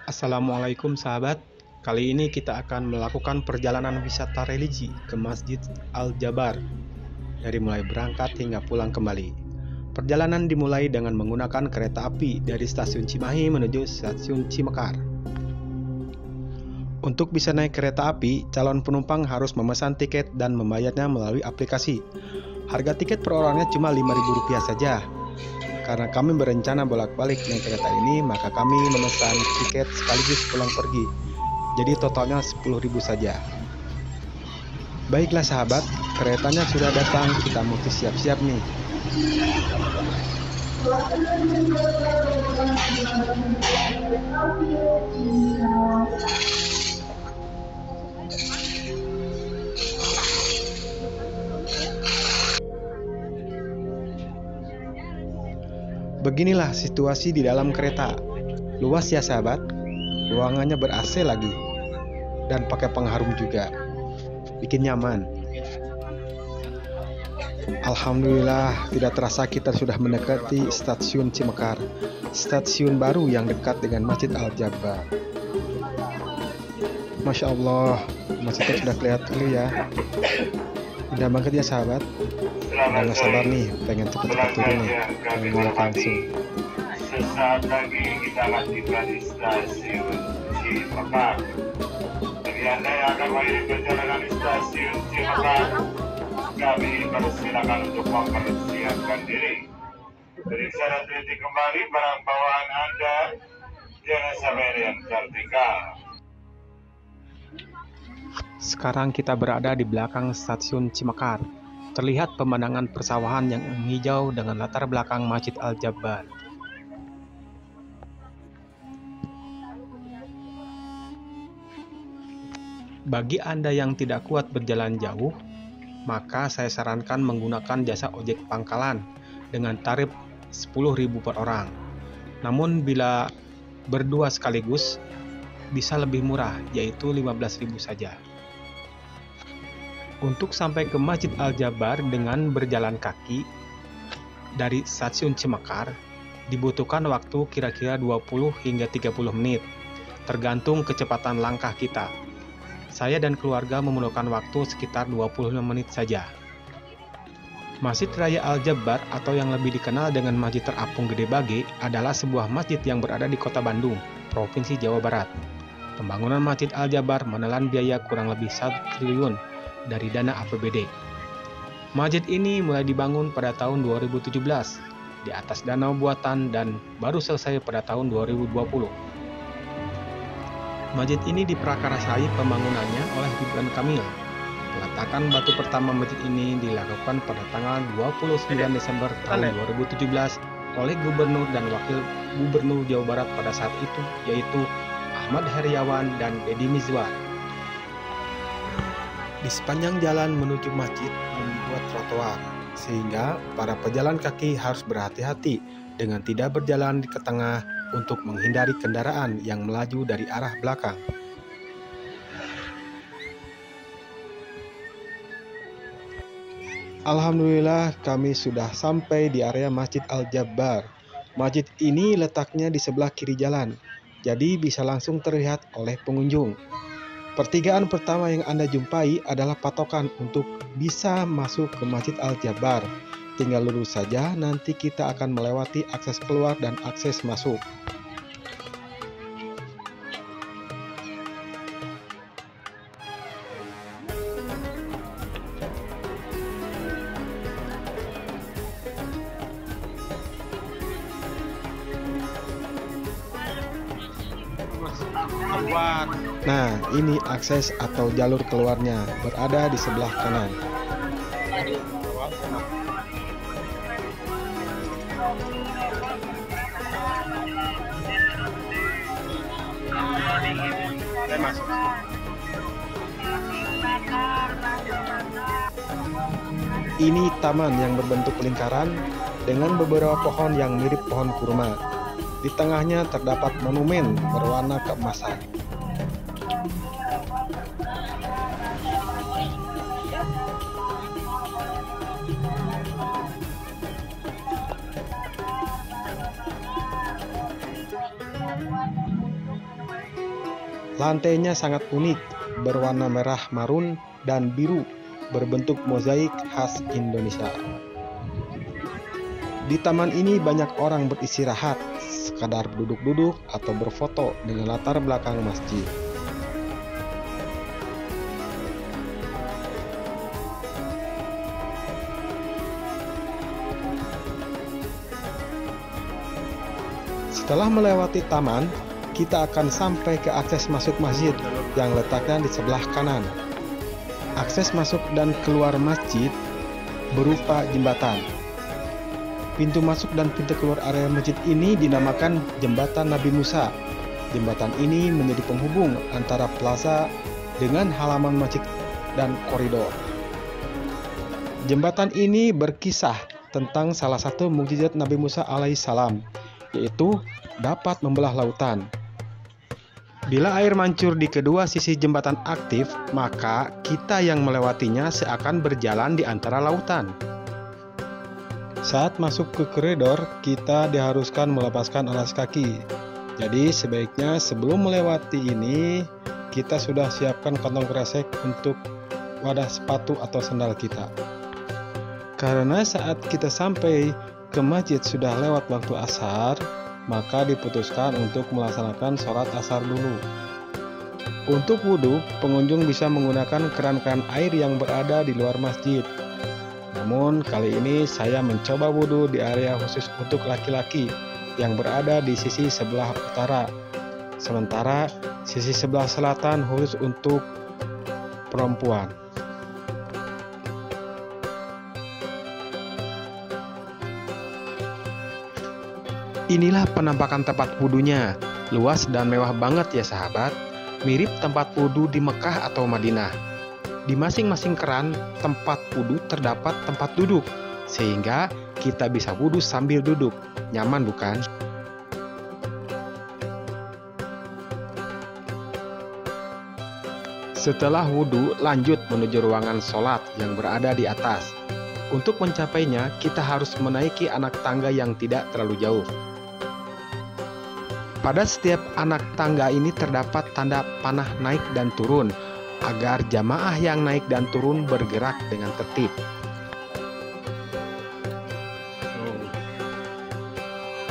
Assalamualaikum sahabat. Kali ini kita akan melakukan perjalanan wisata religi ke Masjid Al-Jabar dari mulai berangkat hingga pulang kembali. Perjalanan dimulai dengan menggunakan kereta api dari stasiun Cimahi menuju stasiun Cimekar. Untuk bisa naik kereta api, calon penumpang harus memesan tiket dan membayarnya melalui aplikasi. Harga tiket per orangnya cuma Rp5.000 saja. Karena kami berencana bolak-balik naik kereta ini, maka kami memesan tiket sekaligus pulang pergi. Jadi totalnya Rp10.000 saja. Baiklah sahabat, keretanya sudah datang, kita mesti siap-siap nih. Beginilah situasi di dalam kereta. Luas ya sahabat, ruangannya ber-AC lagi, dan pakai pengharum juga, bikin nyaman. Alhamdulillah, tidak terasa kita sudah mendekati stasiun Cimekar, stasiun baru yang dekat dengan Masjid Al-Jabar. Masya Allah, masjidnya sudah kelihatan dulu ya. Indah banget ya sahabat. Udah gak sabar nih, pengen cepet-cepet turun nih, pengen lihat langsung. Sesaat lagi kita akan tiba di stasiun Cimekar. Bagi Anda yang akan mengakhiri perjalanan di stasiun Cimekar, kami persilakan untuk mempersiapkan diri. Periksa dan teliti kembali barang bawaan Anda, jangan sampai yang vertikal. Sekarang kita berada di belakang stasiun Cimekar. Terlihat pemandangan persawahan yang menghijau dengan latar belakang Masjid Al-Jabar. Bagi Anda yang tidak kuat berjalan jauh, maka saya sarankan menggunakan jasa ojek pangkalan dengan tarif Rp10.000 per orang. Namun bila berdua sekaligus, bisa lebih murah, yaitu Rp15.000 saja. Untuk sampai ke Masjid Al-Jabar dengan berjalan kaki dari stasiun Cimekar dibutuhkan waktu kira-kira 20 hingga 30 menit, tergantung kecepatan langkah kita. Saya dan keluarga memerlukan waktu sekitar 25 menit saja. Masjid Raya Al-Jabar atau yang lebih dikenal dengan Masjid Terapung Gede Bage adalah sebuah masjid yang berada di Kota Bandung, Provinsi Jawa Barat. Pembangunan Masjid Al-Jabar menelan biaya kurang lebih 1 triliun dari dana APBD. Masjid ini mulai dibangun pada tahun 2017 di atas danau buatan dan baru selesai pada tahun 2020. Masjid ini diprakarsai pembangunannya oleh Ridwan Kamil. Peletakan batu pertama masjid ini dilakukan pada tanggal 29 Desember tahun 2017 oleh Gubernur dan Wakil Gubernur Jawa Barat pada saat itu, yaitu Ahmad Heriawan dan Deddy Mizwar. Di sepanjang jalan menuju masjid dibuat trotoar, sehingga para pejalan kaki harus berhati-hati dengan tidak berjalan di tengah untuk menghindari kendaraan yang melaju dari arah belakang. Alhamdulillah, kami sudah sampai di area Masjid Al-Jabar. Masjid ini letaknya di sebelah kiri jalan, jadi bisa langsung terlihat oleh pengunjung. Pertigaan pertama yang Anda jumpai adalah patokan untuk bisa masuk ke Masjid Al-Jabar. Tinggal lurus saja, nanti kita akan melewati akses keluar dan akses masuk. Nah, ini akses atau jalur keluarnya, berada di sebelah kanan. Ini taman yang berbentuk lingkaran dengan beberapa pohon yang mirip pohon kurma. Di tengahnya terdapat monumen berwarna keemasan. Lantainya sangat unik, berwarna merah marun dan biru, berbentuk mozaik khas Indonesia. Di taman ini banyak orang beristirahat, sekadar duduk-duduk atau berfoto dengan latar belakang masjid. Setelah melewati taman, kita akan sampai ke akses masuk masjid yang letaknya di sebelah kanan. Akses masuk dan keluar masjid berupa jembatan. Pintu masuk dan pintu keluar area masjid ini dinamakan Jembatan Nabi Musa. Jembatan ini menjadi penghubung antara plaza dengan halaman masjid dan koridor. Jembatan ini berkisah tentang salah satu mukjizat Nabi Musa alaihissalam, yaitu dapat membelah lautan. Bila air mancur di kedua sisi jembatan aktif, maka kita yang melewatinya seakan berjalan di antara lautan. Saat masuk ke koridor, kita diharuskan melepaskan alas kaki. Jadi sebaiknya sebelum melewati ini, kita sudah siapkan kantong kresek untuk wadah sepatu atau sandal kita. Karena saat kita sampai ke masjid sudah lewat waktu asar, maka diputuskan untuk melaksanakan sholat asar dulu. Untuk wudhu, pengunjung bisa menggunakan keran-keran air yang berada di luar masjid. Namun kali ini saya mencoba wudhu di area khusus untuk laki-laki yang berada di sisi sebelah utara. Sementara sisi sebelah selatan khusus untuk perempuan. Inilah penampakan tempat wudhunya, luas dan mewah banget ya sahabat, mirip tempat wudhu di Mekah atau Madinah. Di masing-masing keran tempat wudhu terdapat tempat duduk, sehingga kita bisa wudhu sambil duduk. Nyaman bukan? Setelah wudhu, lanjut menuju ruangan sholat yang berada di atas. Untuk mencapainya, kita harus menaiki anak tangga yang tidak terlalu jauh. Pada setiap anak tangga ini terdapat tanda panah naik dan turun, agar jamaah yang naik dan turun bergerak dengan tertib.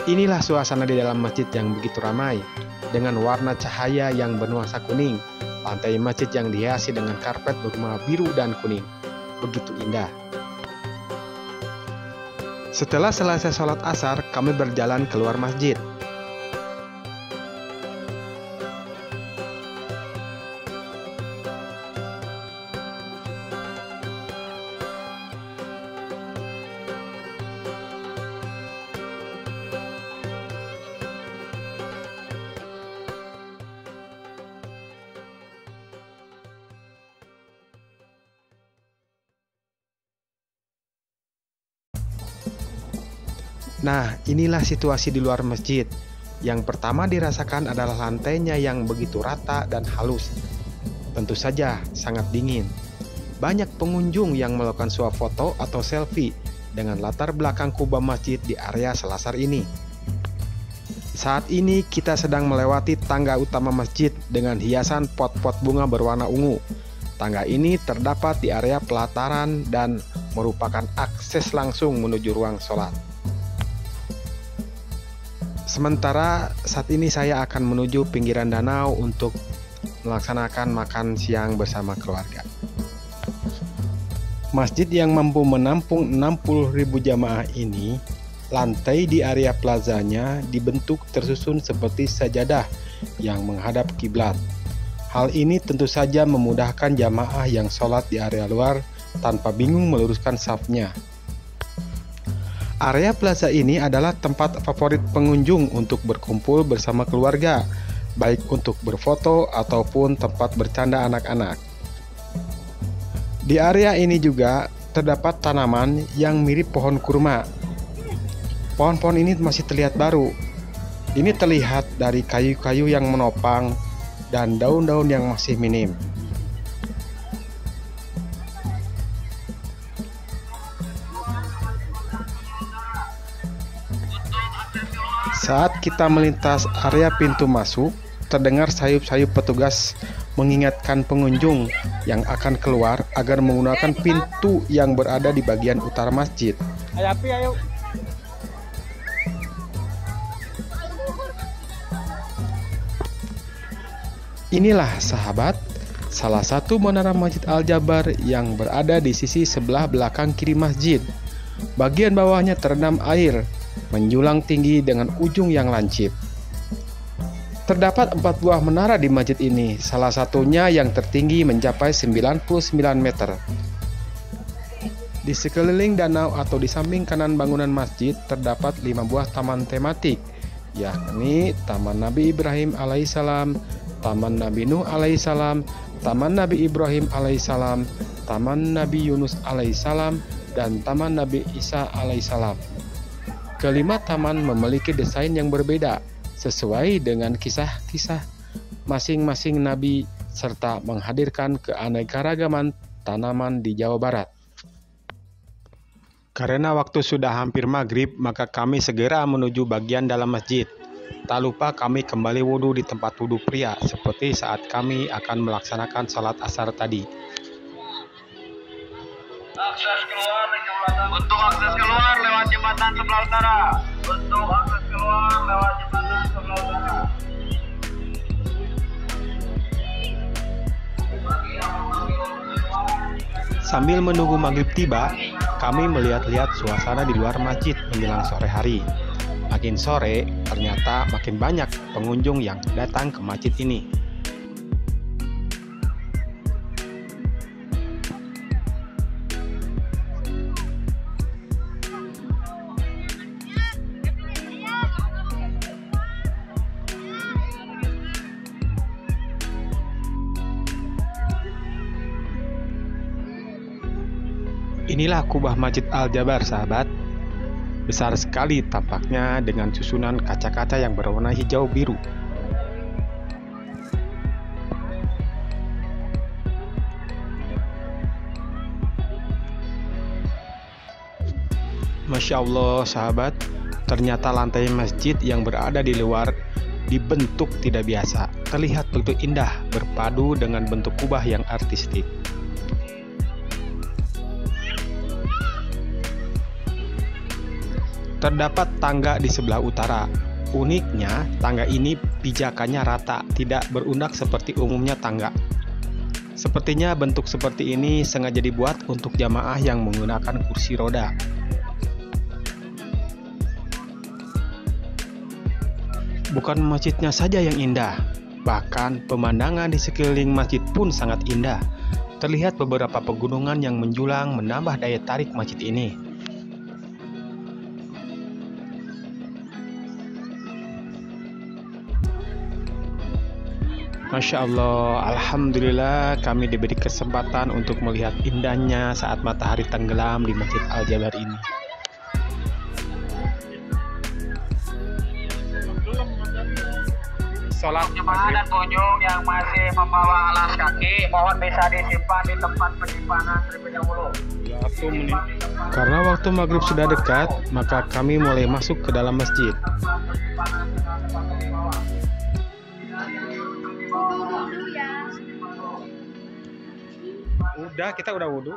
Inilah suasana di dalam masjid yang begitu ramai, dengan warna cahaya yang bernuansa kuning, lantai masjid yang dihiasi dengan karpet berwarna biru dan kuning. Begitu indah. Setelah selesai sholat asar, kami berjalan keluar masjid. Nah, inilah situasi di luar masjid. Yang pertama dirasakan adalah lantainya yang begitu rata dan halus. Tentu saja sangat dingin. Banyak pengunjung yang melakukan swafoto atau selfie dengan latar belakang kubah masjid di area selasar ini. Saat ini kita sedang melewati tangga utama masjid dengan hiasan pot-pot bunga berwarna ungu. Tangga ini terdapat di area pelataran dan merupakan akses langsung menuju ruang sholat. Sementara saat ini saya akan menuju pinggiran danau untuk melaksanakan makan siang bersama keluarga. Masjid yang mampu menampung 60.000 jamaah ini, lantai di area plazanya dibentuk tersusun seperti sajadah yang menghadap kiblat. Hal ini tentu saja memudahkan jamaah yang sholat di area luar tanpa bingung meluruskan safnya. Area plaza ini adalah tempat favorit pengunjung untuk berkumpul bersama keluarga, baik untuk berfoto ataupun tempat bercanda anak-anak. Di area ini juga terdapat tanaman yang mirip pohon kurma. Pohon-pohon ini masih terlihat baru. Ini terlihat dari kayu-kayu yang menopang dan daun-daun yang masih minim. Saat kita melintas area pintu masuk, terdengar sayup-sayup petugas mengingatkan pengunjung yang akan keluar agar menggunakan pintu yang berada di bagian utara masjid. Ayo. Inilah sahabat, salah satu menara Masjid Al-Jabar yang berada di sisi sebelah belakang kiri masjid. Bagian bawahnya terendam air, menjulang tinggi dengan ujung yang lancip. Terdapat 4 buah menara di masjid ini, salah satunya yang tertinggi mencapai 99 meter. Di sekeliling danau atau di samping kanan bangunan masjid terdapat 5 buah taman tematik, yakni Taman Nabi Ibrahim alaihissalam, Taman Nabi Nuh alaihissalam, Taman Nabi Ibrahim alaihissalam, Taman Nabi Yunus alaihissalam, dan Taman Nabi Isa alaihissalam. Kelima taman memiliki desain yang berbeda sesuai dengan kisah-kisah masing-masing nabi serta menghadirkan keanekaragaman tanaman di Jawa Barat. Karena waktu sudah hampir maghrib, maka kami segera menuju bagian dalam masjid. Tak lupa kami kembali wudhu di tempat wudhu pria, seperti saat kami akan melaksanakan salat asar tadi. Untuk akses keluar lewat jembatan sebelah utara. Sambil menunggu maghrib tiba, kami melihat-lihat suasana di luar masjid menjelang sore hari. Makin sore, ternyata makin banyak pengunjung yang datang ke masjid ini. Inilah kubah Masjid Al-Jabar, sahabat. Besar sekali tampaknya dengan susunan kaca-kaca yang berwarna hijau biru. Masya Allah, sahabat, ternyata lantai masjid yang berada di luar dibentuk tidak biasa. Terlihat begitu indah, berpadu dengan bentuk kubah yang artistik. Terdapat tangga di sebelah utara. Uniknya, tangga ini pijakannya rata, tidak berundak seperti umumnya tangga. Sepertinya bentuk seperti ini sengaja dibuat untuk jamaah yang menggunakan kursi roda. Bukan masjidnya saja yang indah, bahkan pemandangan di sekeliling masjid pun sangat indah. Terlihat beberapa pegunungan yang menjulang menambah daya tarik masjid ini. Masya Allah, Alhamdulillah kami diberi kesempatan untuk melihat indahnya saat matahari tenggelam di Masjid Al-Jabar ini. Sholat Jemaah dan pengunjung yang masih membawa alas kaki, mohon bisa disimpan di tempat penyimpanan terlebih dahulu. Karena waktu maghrib sudah dekat, maka kami mulai masuk ke dalam masjid. Kita udah wudhu.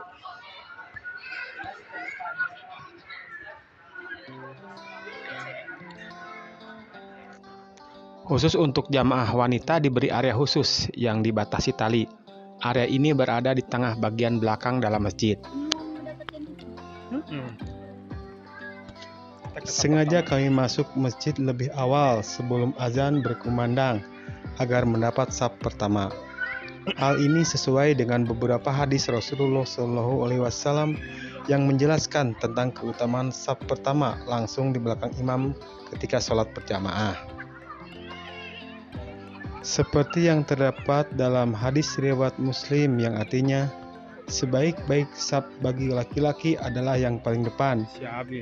Khusus untuk jamaah wanita diberi area khusus yang dibatasi tali. Area ini berada di tengah bagian belakang dalam masjid. Sengaja kami masuk masjid lebih awal sebelum azan berkumandang agar mendapat saf pertama. Hal ini sesuai dengan beberapa hadis Rasulullah SAW yang menjelaskan tentang keutamaan saf pertama langsung di belakang imam ketika sholat berjamaah. Seperti yang terdapat dalam hadis riwayat Muslim yang artinya, sebaik-baik saf bagi laki-laki adalah yang paling depan,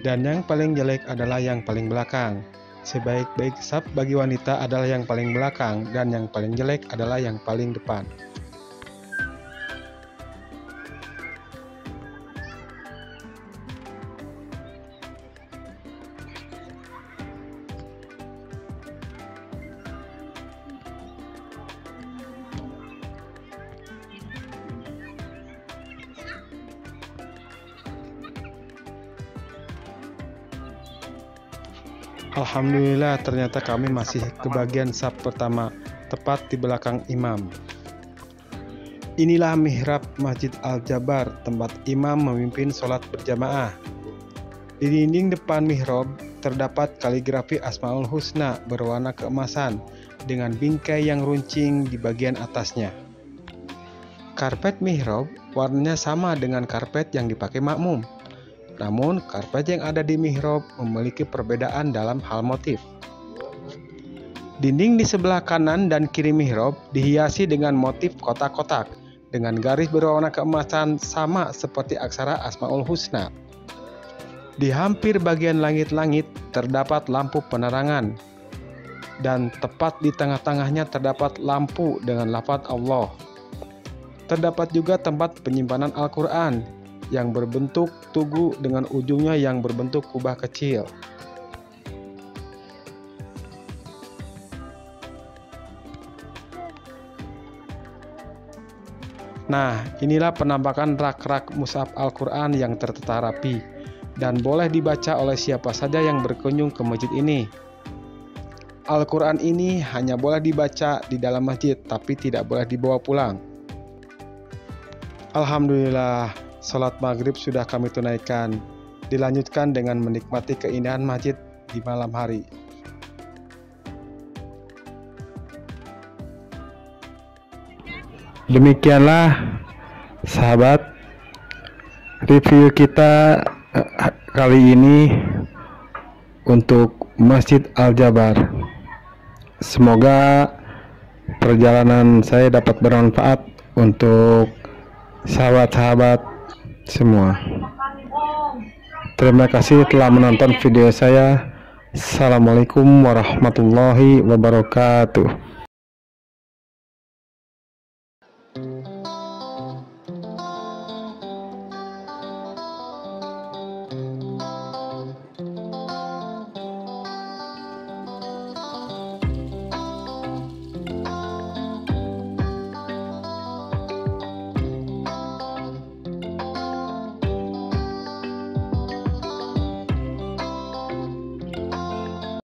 dan yang paling jelek adalah yang paling belakang. Sebaik-baik saf bagi wanita adalah yang paling belakang, dan yang paling jelek adalah yang paling depan. Alhamdulillah, ternyata kami masih kebagian saf pertama, tepat di belakang imam. Inilah mihrab Masjid Al-Jabar, tempat imam memimpin sholat berjamaah. Di dinding depan mihrab terdapat kaligrafi Asmaul Husna berwarna keemasan dengan bingkai yang runcing di bagian atasnya. Karpet mihrab warnanya sama dengan karpet yang dipakai makmum. Namun, karpet yang ada di mihrab memiliki perbedaan dalam hal motif. Dinding di sebelah kanan dan kiri mihrab dihiasi dengan motif kotak-kotak dengan garis berwarna keemasan sama seperti aksara Asmaul Husna. Di hampir bagian langit-langit terdapat lampu penerangan, dan tepat di tengah-tengahnya terdapat lampu dengan lafaz Allah. Terdapat juga tempat penyimpanan Al-Quran yang berbentuk tugu dengan ujungnya yang berbentuk kubah kecil. Nah, inilah penampakan rak-rak mushaf Al-Quran yang tertata rapi dan boleh dibaca oleh siapa saja yang berkunjung ke masjid ini. Al-Quran ini hanya boleh dibaca di dalam masjid, tapi tidak boleh dibawa pulang. Alhamdulillah, sholat maghrib sudah kami tunaikan. Dilanjutkan dengan menikmati keindahan masjid di malam hari. Demikianlah sahabat, review kita kali ini untuk Masjid Al-Jabar. Semoga perjalanan saya dapat bermanfaat untuk sahabat-sahabat semua. Terima kasih telah menonton video saya. Assalamualaikum warahmatullahi wabarakatuh.